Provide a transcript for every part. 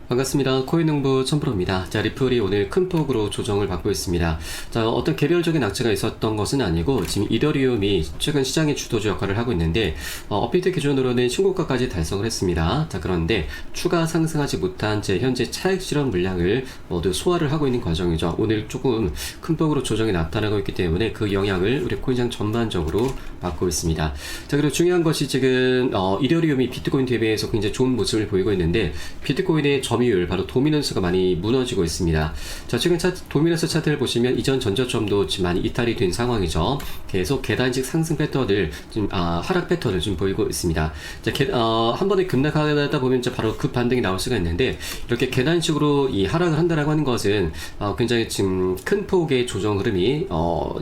반갑습니다. 코인농부 천프로입니다. 자, 리플이 오늘 큰 폭으로 조정을 받고 있습니다. 자, 어떤 개별적인 악재가 있었던 것은 아니고 지금 이더리움이 최근 시장의 주도주 역할을 하고 있는데 업비트 기준으로는 신고가까지 달성을 했습니다. 자, 그런데 추가 상승하지 못한 제 현재 차익 실현 물량을 모두 소화를 하고 있는 과정이죠. 오늘 조금 큰 폭으로 조정이 나타나고 있기 때문에 그 영향을 우리 코인장 전반적으로 받고 있습니다. 자, 그리고 중요한 것이 지금 이더리움이 비트코인 대비해서 굉장히 좋은 모습을 보이고 있는데 비트코인의 점유율, 바로 도미넌스가 많이 무너지고 있습니다. 자, 최근 도미넌스 차트를 보시면 이전 전저점도 지금 많이 이탈이 된 상황이죠. 계속 계단식 상승 패턴을 지금 하락 패턴을 좀 보이고 있습니다. 자, 한 번에 급락하다 보면 바로 급 반등이 나올 수가 있는데 이렇게 계단식으로 이 하락을 한다라고 하는 것은 굉장히 지금 큰 폭의 조정 흐름이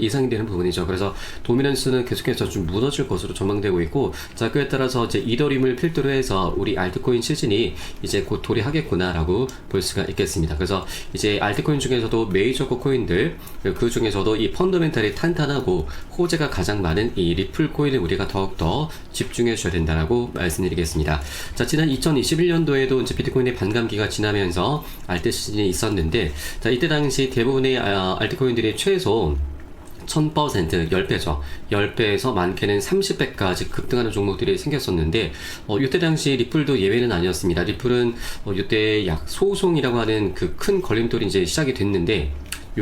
예상되는 부분이죠. 그래서 도미넌스는 계속해서 좀 무너질 것으로 전망되고 있고, 자, 그에 따라서 이제 이더리움을 필두로 해서 우리 알트코인 시즌이 이제 곧 도래하겠구나 라고 볼 수가 있겠습니다. 그래서 이제 알트코인 중에서도 메이저급 코인들, 그 중에서도 이 펀더멘탈이 탄탄하고 호재가 가장 많은 이 리플 코인을 우리가 더욱더 집중해 줘야 된다라고 말씀드리겠습니다. 자, 지난 2021년도에도 이제 비트코인의 반감기가 지나면서 알트 시즌이 있었는데, 자, 이때 당시 대부분의 알트코인들이 최소 1000%, 10배죠. 10배에서 많게는 30배까지 급등하는 종목들이 생겼었는데, 이때 당시 리플도 예외는 아니었습니다. 리플은 이때 약 소송이라고 하는 그 큰 걸림돌이 이제 시작이 됐는데,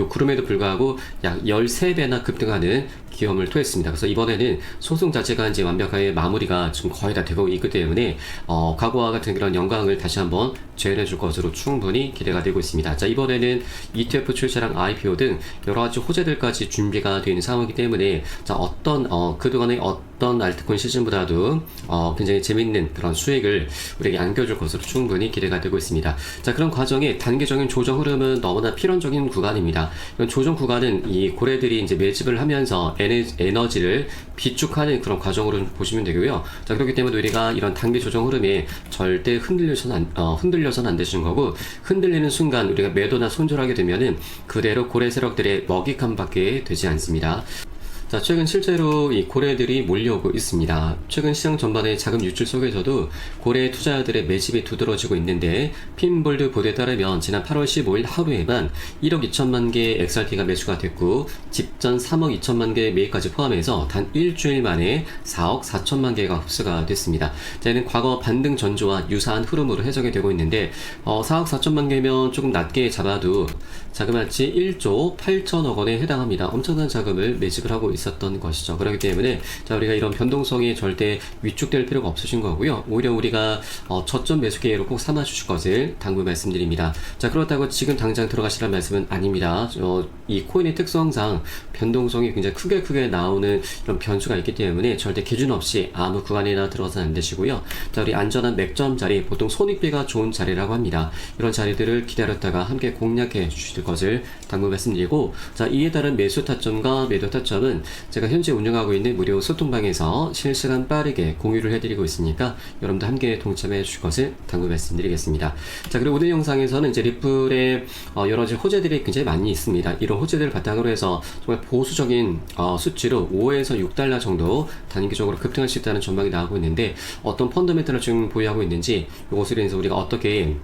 그럼에도 불구하고 약 13배나 급등하는 기염을 토했습니다. 그래서 이번에는 소송 자체가 이제 완벽하게 마무리가 지금 거의 다 되고 있기 때문에 과거와 같은 그런 영광을 다시 한번 재현해 줄 것으로 충분히 기대가 되고 있습니다. 자, 이번에는 ETF 출시랑 IPO 등 여러 가지 호재들까지 준비가 되어 있는 상황이기 때문에, 자, 그동안의 어떤 알트코인 시즌보다도 굉장히 재밌는 그런 수익을 우리에게 안겨줄 것으로 충분히 기대가 되고 있습니다. 자, 그런 과정에 단계적인 조정 흐름은 너무나 필연적인 구간입니다. 이런 조정 구간은 이 고래들이 이제 매집을 하면서 에너지를 비축하는 그런 과정으로 보시면 되고요. 자, 그렇기 때문에 우리가 이런 단계 조정 흐름에 절대 흔들려서는 안 되시는 거고, 흔들리는 순간 우리가 매도나 손절하게 되면은 그대로 고래 세력들의 먹잇감밖에 되지 않습니다. 자, 최근 실제로 이 고래들이 몰려오고 있습니다. 최근 시장 전반의 자금 유출 속에서도 고래 투자자들의 매집이 두드러지고 있는데, 핀볼드 보도에 따르면 지난 8월 15일 하루에만 1억 2천만 개의 XRP가 매수가 됐고, 직전 3억 2천만 개의 매입까지 포함해서 단 일주일 만에 4억 4천만 개가 흡수가 됐습니다. 자, 이는 과거 반등 전조와 유사한 흐름으로 해석이 되고 있는데, 4억 4천만 개면 조금 낮게 잡아도 자그마치 1조 8천억 원에 해당합니다. 엄청난 자금을 매집을 하고 있었던 것이죠. 그렇기 때문에, 자, 우리가 이런 변동성이 절대 위축될 필요가 없으신 거고요. 오히려 우리가 저점 매수 기회로 꼭 삼아 주실 것을 당부 말씀드립니다. 자, 그렇다고 지금 당장 들어가시라는 말씀은 아닙니다. 이 코인의 특성상 변동성이 굉장히 크게 나오는 이런 변수가 있기 때문에 절대 기준 없이 아무 구간이나 들어가서는 안 되시고요. 자, 우리 안전한 맥점 자리, 보통 손익비가 좋은 자리라고 합니다. 이런 자리들을 기다렸다가 함께 공략해 주실 것을 당부 말씀드리고, 자, 이에 따른 매수 타점과 매도 타점은 제가 현재 운영하고 있는 무료 소통방에서 실시간 빠르게 공유를 해드리고 있으니까 여러분도 함께 동참해 주실 것을 당부 말씀드리겠습니다. 자, 그리고 오늘 영상에서는 이제 리플의 여러 가지 호재들이 굉장히 많이 있습니다. 이런 호재들을 바탕으로 해서 정말 보수적인 수치로 5에서 6달러 정도 단기적으로 급등할 수 있다는 전망이 나오고 있는데, 어떤 펀더멘탈을 지금 보유하고 있는지, 이것으로 인해서 우리가 어떻게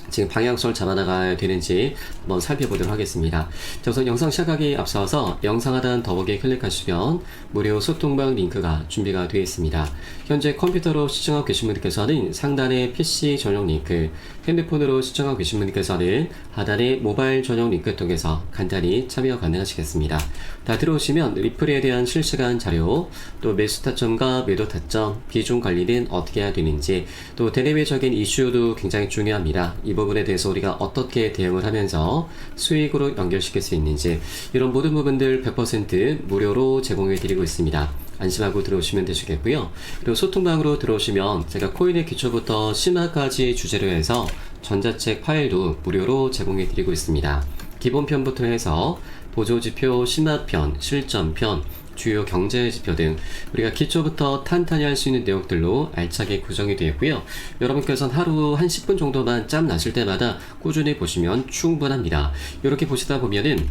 지금 방향성을 잡아나가야 되는지 한번 살펴보도록 하겠습니다. 자, 우선 영상 시작하기 앞서서 영상 하단 더보기에 클릭하시면 무료 소통방 링크가 준비가 되어 있습니다. 현재 컴퓨터로 시청하고 계신 분들께서는 상단에 PC 전용 링크, 핸드폰으로 시청하고 계신 분들께서는 하단에 모바일 전용 링크 통해서 간단히 참여 가능하시겠습니다. 다 들어오시면 리플에 대한 실시간 자료, 또 매수 타점과 매도 타점, 비중 관리는 어떻게 해야 되는지, 또 대내외적인 이슈도 굉장히 중요합니다. 이 부분에 대해서 우리가 어떻게 대응을 하면서 수익으로 연결시킬 수 있는지, 이런 모든 부분들 100% 무료로 제공해 드리고 있습니다. 안심하고 들어오시면 되시겠고요. 그리고 소통방으로 들어오시면 제가 코인의 기초부터 심화까지 주제로 해서 전자책 파일도 무료로 제공해 드리고 있습니다. 기본편부터 해서 보조지표, 심화편, 실전편, 주요 경제지표 등 우리가 기초부터 탄탄히 할 수 있는 내용들로 알차게 구성이 되어 있고요. 여러분께서는 하루 한 10분 정도만 짬 나실 때마다 꾸준히 보시면 충분합니다. 이렇게 보시다 보면은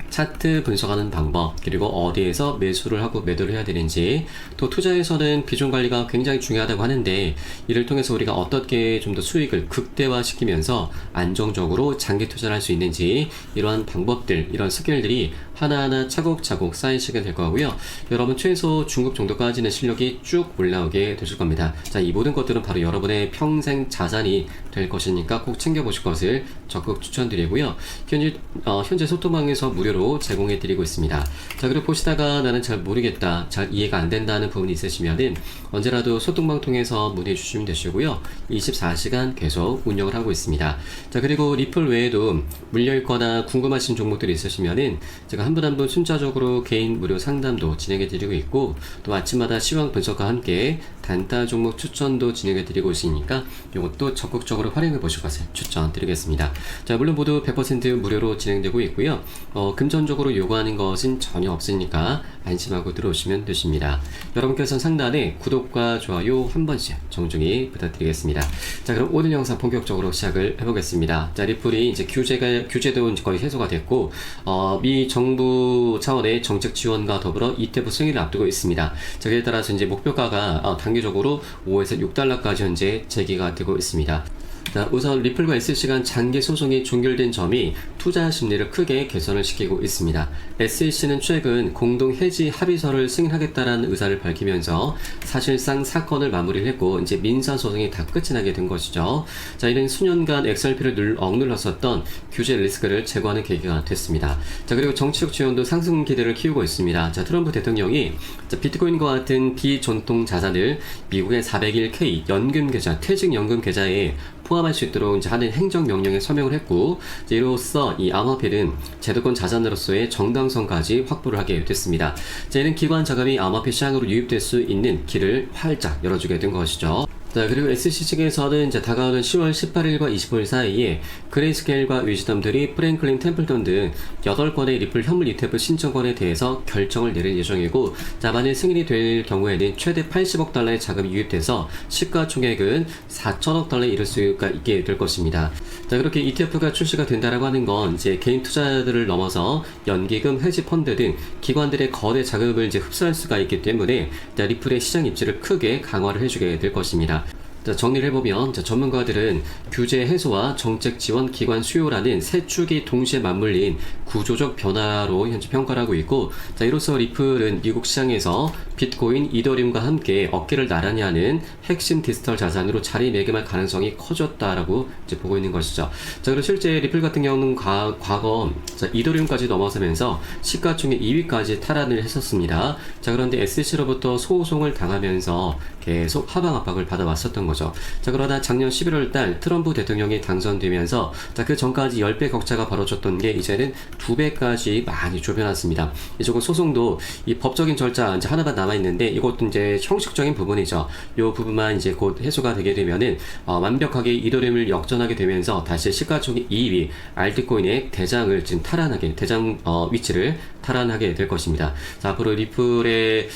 차트 분석하는 방법, 그리고 어디에서 매수를 하고 매도를 해야 되는지, 또 투자에서는 비중 관리가 굉장히 중요하다고 하는데 이를 통해서 우리가 어떻게 좀 더 수익을 극대화시키면서 안정적으로 장기 투자를 할 수 있는지, 이러한 방법들, 이런 스킬들이 하나하나 차곡차곡 쌓이시게 될 거고요. 여러분 최소 중급 정도까지는 실력이 쭉 올라오게 되실 겁니다. 자, 이 모든 것들은 바로 여러분의 평생 자산이 될 것이니까 꼭 챙겨보실 것을 적극 추천드리고요. 현재 소통방에서 무료로 제공해드리고 있습니다. 자, 그리고 보시다가 나는 잘 모르겠다, 잘 이해가 안 된다는 부분이 있으시면은 언제라도 소통방 통해서 문의해 주시면 되시고요. 24시간 계속 운영을 하고 있습니다. 자, 그리고 리플 외에도 물려있거나 궁금하신 종목들이 있으시면은 제가 한 분 한 분 순차적으로 개인 무료 상담도 진행해드리고 있고, 또 아침마다 시황 분석과 함께 단타 종목 추천도 진행해드리고 있으니까 이것도 적극적으로 활용해 보실 것을 추천드리겠습니다. 자, 물론 모두 100% 무료로 진행되고 있고요. 금전적으로 요구하는 것은 전혀 없으니까 안심하고 들어오시면 되십니다. 여러분께서는 상단에 구독과 좋아요 한 번씩 정중히 부탁드리겠습니다. 자, 그럼 오늘 영상 본격적으로 시작을 해보겠습니다. 자, 리플이 이제 규제도 거의 해소가 됐고, 미 정부 차원의 정책 지원과 더불어 ETF 승인을 앞두고 있습니다. 자, 그에 따라서 이제 목표가가 단기적으로 5에서 6달러까지 현재 제기가 되고 있습니다. 자, 우선 리플과 SEC 간 장기 소송이 종결된 점이 투자 심리를 크게 개선을 시키고 있습니다. SEC는 최근 공동 해지 합의서를 승인하겠다라는 의사를 밝히면서 사실상 사건을 마무리를 했고 이제 민사 소송이 다 끝이 나게 된 것이죠. 자, 이는 수년간 XRP를 억눌렀었던 규제 리스크를 제거하는 계기가 됐습니다. 자, 그리고 정치적 지원도 상승 기대를 키우고 있습니다. 자, 트럼프 대통령이 비트코인과 같은 비전통 자산을 미국의 401k 연금 계좌, 퇴직연금 계좌에 포함할 수 있도록 이제 하는 행정명령에 서명을 했고, 이로써 이 암호화폐는 제도권 자산으로서의 정당성까지 확보를 하게 됐습니다. 자, 이는 기관 자금이 암호화폐 시장으로 유입될 수 있는 길을 활짝 열어주게 된 것이죠. 자, 그리고 SEC 측에서는 이제 다가오는 10월 18일과 25일 사이에 그레이스케일과 위즈덤들이 프랭클린 템플턴 등 8건의 리플 현물 ETF 신청권에 대해서 결정을 내릴 예정이고, 자, 만일 승인이 될 경우에는 최대 80억 달러의 자금이 유입돼서 시가총액은 4천억 달러에 이를 수가 있게 될 것입니다. 자, 그렇게 ETF가 출시가 된다라고 하는 건 이제 개인 투자들을 넘어서 연기금, 헤지펀드 등 기관들의 거대 자금을 이제 흡수할 수가 있기 때문에 리플의 시장 입지를 크게 강화를 해주게 될 것입니다. 자, 정리를 해보면 전문가들은 규제 해소와 정책 지원 기관 수요라는 세 축이 동시에 맞물린 구조적 변화로 현재 평가를 하고 있고, 자, 이로써 리플은 미국 시장에서 비트코인, 이더리움과 함께 어깨를 나란히 하는 핵심 디지털 자산으로 자리매김할 가능성이 커졌다라고 이제 보고 있는 것이죠. 자, 그리고 실제 리플 같은 경우는 과거 이더리움까지 넘어서면서 시가총액 2위까지 탈환을 했었습니다. 자, 그런데 SEC로부터 소송을 당하면서 계속 하방 압박을 받아왔었던 거죠. 자, 그러다 작년 11월 달 트럼프 대통령이 당선되면서 그 전까지 10배 격차가 벌어졌던 게 이제는 2배까지 많이 좁혀놨습니다. 이쪽은 소송도 이 법적인 절차 이제 하나만 남아있는데 이것도 이제 형식적인 부분이죠. 이 부분만 이제 곧 해소가 되게 되면은 완벽하게 이더리움을 역전하게 되면서 다시 시가총액 2위 알트코인의 대장을 지금 대장 위치를 탈환하게 될 것입니다. 자, 앞으로 리플의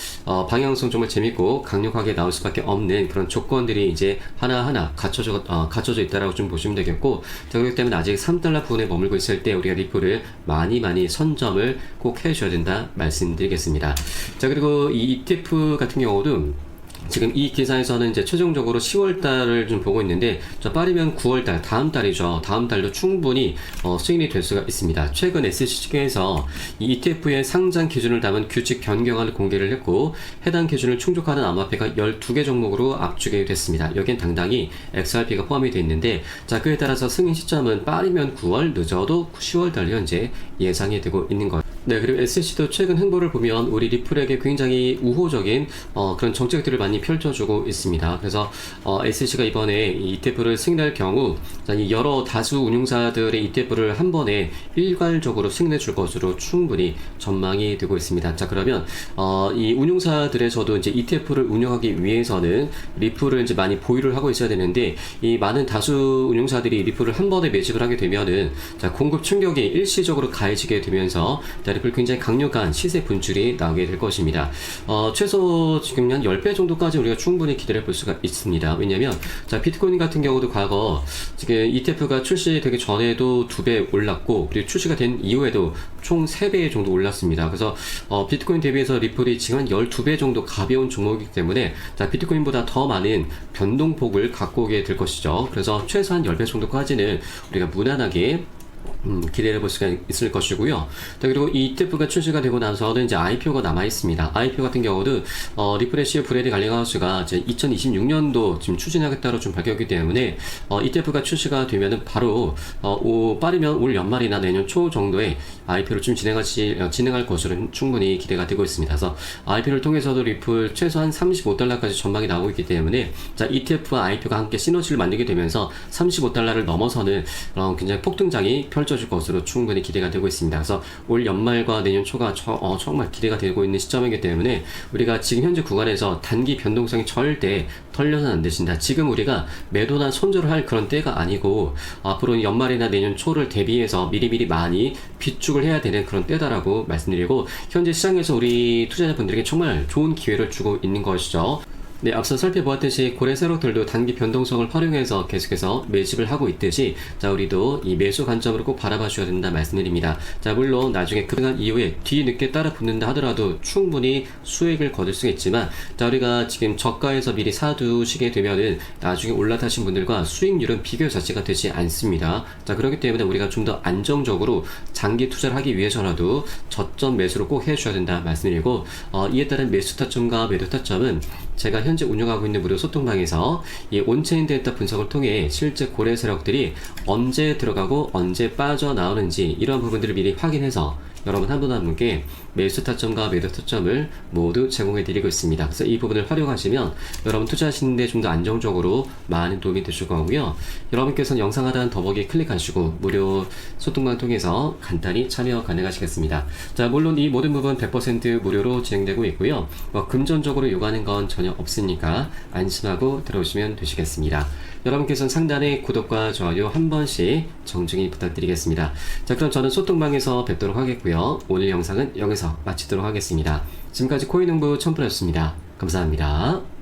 방향성 정말 재밌고 강력하게 나올 수밖에 없는 그런 조건들이 이제 하나하나 갖춰져 있다라고 좀 보시면 되겠고, 자, 그렇기 때문에 아직 3달러 부분에 머물고 있을 때 우리가 리플을 많이 선점을 꼭 해줘야 된다 말씀드리겠습니다. 자, 그리고 이 ETF 같은 경우도 지금 이 기사에서는 이제 최종적으로 10월달을 좀 보고 있는데, 빠르면 9월달, 다음 달이죠. 다음 달도 충분히 승인이 될 수가 있습니다. 최근 SEC 측에서 이 ETF의 상장 기준을 담은 규칙 변경안을 공개를 했고, 해당 기준을 충족하는 암호화폐가 12개 종목으로 압축이 됐습니다. 여기엔 당당히 XRP가 포함이 되어 있는데, 자, 그에 따라서 승인 시점은 빠르면 9월, 늦어도 10월달 현재 예상이 되고 있는 것. 네, 그리고 SEC도 최근 행보를 보면 우리 리플에게 굉장히 우호적인 그런 정책들을 많이 펼쳐주고 있습니다. 그래서 SEC가 이번에 이 ETF를 승인할 경우 이 여러 다수 운용사들의 ETF를 한 번에 일괄적으로 승인해 줄 것으로 충분히 전망이 되고 있습니다. 자, 그러면 이 운용사들에서도 이제 ETF를 운영하기 위해서는 리플을 이제 많이 보유를 하고 있어야 되는데, 이 많은 다수 운용사들이 리플을 한 번에 매집을 하게 되면은 공급 충격이 일시적으로 가해지게 되면서 리플 굉장히 강력한 시세 분출이 나오게 될 것입니다. 최소 지금 한 10배 정도까지 우리가 충분히 기대를 해볼 수가 있습니다. 왜냐면 비트코인 같은 경우도 과거 지금 ETF가 출시되기 전에도 2배 올랐고, 그리고 출시가 된 이후에도 총 3배 정도 올랐습니다. 그래서 비트코인 대비해서 리플이 지금 한 12배 정도 가벼운 종목이기 때문에 자, 비트코인보다 더 많은 변동폭을 갖고 오게 될 것이죠. 그래서 최소한 10배 정도까지는 우리가 무난하게 기대해 볼 수가 있을 것이고요. 자, 그리고 이 ETF가 출시가 되고 나서는 이제 IPO가 남아 있습니다. IPO 같은 경우도 리플의 CEO 브래디 갈링하우스가 이제 2026년도 지금 추진하겠다고 좀 밝혔기 때문에 ETF가 출시가 되면은 바로 빠르면 올 연말이나 내년 초 정도에 IPO를 좀 진행할 것으로 충분히 기대가 되고 있습니다. 그래서 IPO를 통해서도 리플 최소한 $35까지 전망이 나오고 있기 때문에 자, ETF와 IPO가 함께 시너지를 만들게 되면서 $35를 넘어서는 굉장히 폭등장이 펼쳐질 것으로 충분히 기대가 되고 있습니다. 그래서 올 연말과 내년 초가 정말 기대가 되고 있는 시점이기 때문에 우리가 지금 현재 구간에서 단기 변동성이 절대 털려서는 안 되신다. 지금 우리가 매도나 손절을 할 그런 때가 아니고 앞으로 연말이나 내년 초를 대비해서 미리미리 많이 비축을 해야 되는 그런 때다라고 말씀드리고, 현재 시장에서 우리 투자자분들에게 정말 좋은 기회를 주고 있는 것이죠. 네, 앞서 살펴보았듯이 고래 세력들도 단기 변동성을 활용해서 계속해서 매집을 하고 있듯이 자, 우리도 이 매수 관점으로 꼭 바라봐 주셔야 된다 말씀드립니다. 자, 물론 나중에 급등한 이후에 뒤늦게 따라 붙는다 하더라도 충분히 수익을 거둘 수 있지만 자, 우리가 지금 저가에서 미리 사두시게 되면은 나중에 올라타신 분들과 수익률은 비교 자체가 되지 않습니다. 자, 그렇기 때문에 우리가 좀 더 안정적으로 장기 투자를 하기 위해서라도 저점 매수를 꼭 해주셔야 된다 말씀드리고, 이에 따른 매수 타점과 매도 타점은 제가 현재 운영하고 있는 무료 소통방에서 이 온체인 데이터 분석을 통해 실제 고래 세력들이 언제 들어가고 언제 빠져나오는지 이런 부분들을 미리 확인해서 여러분 한 분 한 분께 매수 타점과 매도 타점을 모두 제공해 드리고 있습니다. 그래서 이 부분을 활용하시면 여러분 투자하시는데 좀 더 안정적으로 많은 도움이 되실 거고요. 여러분께서는 영상 하단 더보기 클릭하시고 무료 소통방 통해서 간단히 참여 가능하시겠습니다. 자, 물론 이 모든 부분 100% 무료로 진행되고 있고요. 금전적으로 요구하는 건 전혀 없으니까 안심하고 들어오시면 되시겠습니다. 여러분께서는 상단에 구독과 좋아요 한 번씩 정중히 부탁드리겠습니다. 자, 그럼 저는 소통방에서 뵙도록 하겠고요. 오늘 영상은 여기서 마치도록 하겠습니다. 지금까지 코인농부 첨프였습니다. 감사합니다.